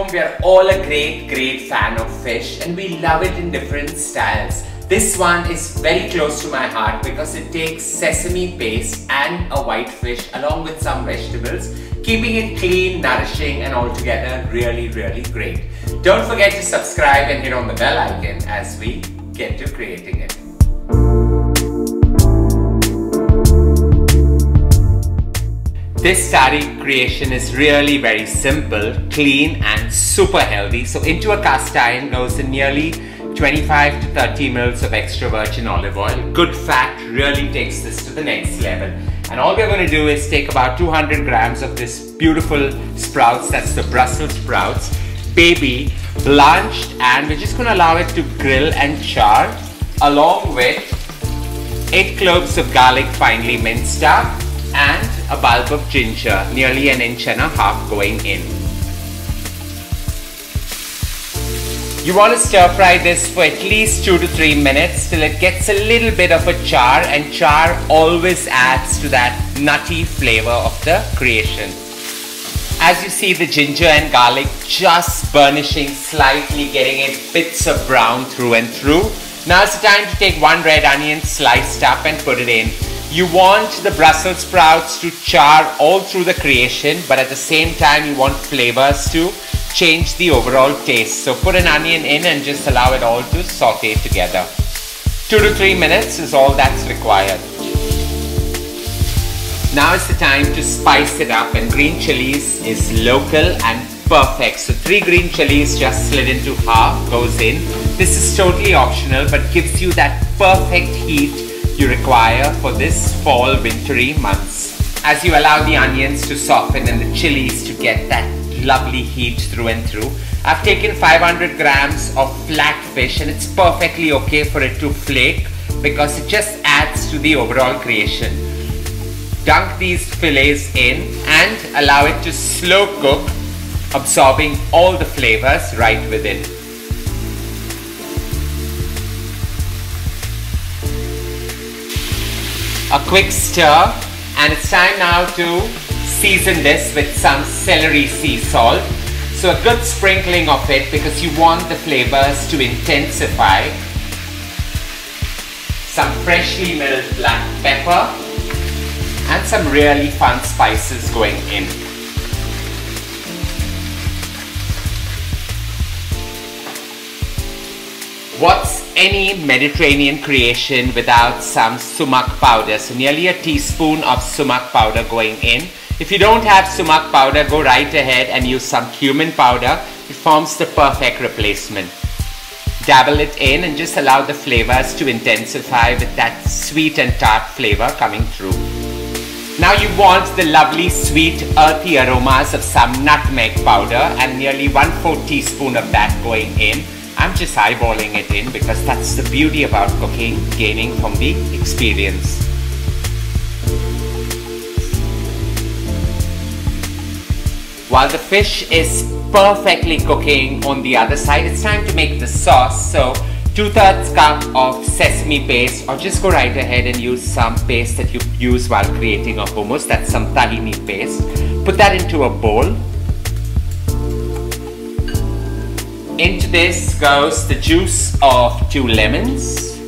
home, we are all a great fan of fish, and we love it in different styles. This one is very close to my heart because it takes sesame paste and a white fish along with some vegetables, keeping it clean, nourishing, and altogether really great. Don't forget to subscribe and hit on the bell icon as we get to creating it. This tahini creation is really very simple, clean and super healthy. So into a cast iron goes in nearly 25 to 30 mils of extra virgin olive oil. Good fat really takes this to the next level. And all we're going to do is take about 200 grams of this beautiful sprouts, that's the Brussels sprouts, baby, blanched, and we're just going to allow it to grill and char along with 8 cloves of garlic finely minced up and a bulb of ginger, nearly 1.5 inches going in. You want to stir fry this for at least 2 to 3 minutes till it gets a little bit of a char, and char always adds to that nutty flavor of the creation. As you see the ginger and garlic just burnishing slightly, getting it bits of brown through and through. Now it's the time to take 1 red onion sliced up and put it in. You want the Brussels sprouts to char all through the creation, but at the same time you want flavors to change the overall taste. So put an onion in and just allow it all to saute together. 2 to 3 minutes is all that's required. Now is the time to spice it up, and green chilies is local and perfect. So 3 green chilies just slid into half goes in. This is totally optional but gives you that perfect heat you require for this fall wintry months. As you allow the onions to soften and the chilies to get that lovely heat through and through, I've taken 500 grams of flat fish, and it's perfectly okay for it to flake because it just adds to the overall creation. Dunk these fillets in and allow it to slow cook, absorbing all the flavors right within. A quick stir, and it's time now to season this with some celery sea salt. So a good sprinkling of it because you want the flavors to intensify. Some freshly milled black pepper and some really fun spices going in. What's any Mediterranean creation without some sumac powder? So nearly a teaspoon of sumac powder going in. If you don't have sumac powder, go right ahead and use some cumin powder. It forms the perfect replacement. Dabble it in and just allow the flavors to intensify with that sweet and tart flavor coming through. Now you want the lovely sweet earthy aromas of some nutmeg powder, and nearly 1/4 teaspoon of that going in. I'm just eyeballing it in because that's the beauty about cooking, gaining from the experience. While the fish is perfectly cooking on the other side, it's time to make the sauce. So 2/3 cup of sesame paste, or just go right ahead and use some paste that you use while creating a hummus. That's some tahini paste. Put that into a bowl. Into this goes the juice of 2 lemons,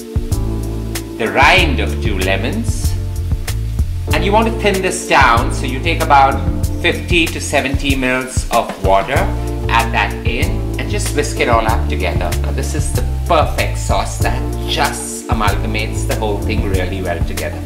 the rind of 2 lemons, and you want to thin this down. So you take about 50 to 70 mils of water, add that in, and just whisk it all up together. Now this is the perfect sauce that just amalgamates the whole thing really well together.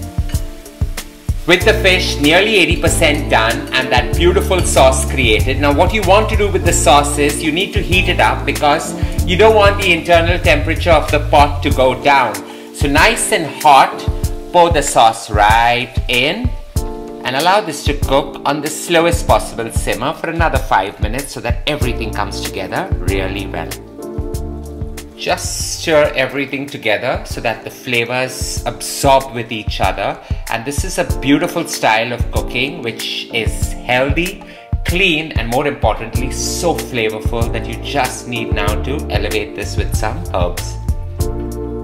With the fish nearly 80% done and that beautiful sauce created, now what you want to do with the sauce is you need to heat it up because you don't want the internal temperature of the pot to go down. So nice and hot, pour the sauce right in and allow this to cook on the slowest possible simmer for another 5 minutes so that everything comes together really well. Just stir everything together so that the flavors absorb with each other, and this is a beautiful style of cooking which is healthy, clean, and more importantly so flavorful that you just need now to elevate this with some herbs.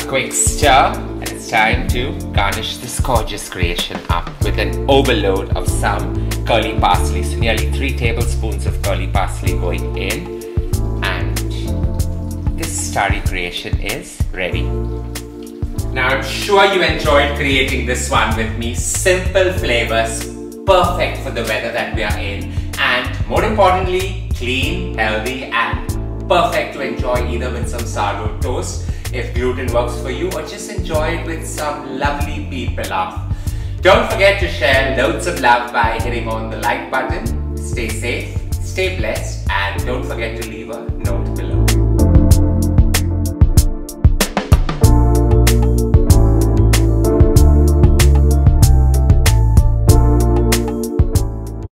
Quick stir, and it's time to garnish this gorgeous creation up with an overload of some curly parsley. So nearly 3 tablespoons of curly parsley going in. starry creation is ready. Now I'm sure you enjoyed creating this one with me. Simple flavors, perfect for the weather that we are in, and more importantly, clean, healthy, and perfect to enjoy either with some sourdough toast if gluten works for you, or just enjoy it with some lovely beef pilaf. Don't forget to share loads of love by hitting on the like button. Stay safe, stay blessed, and don't forget to leave a note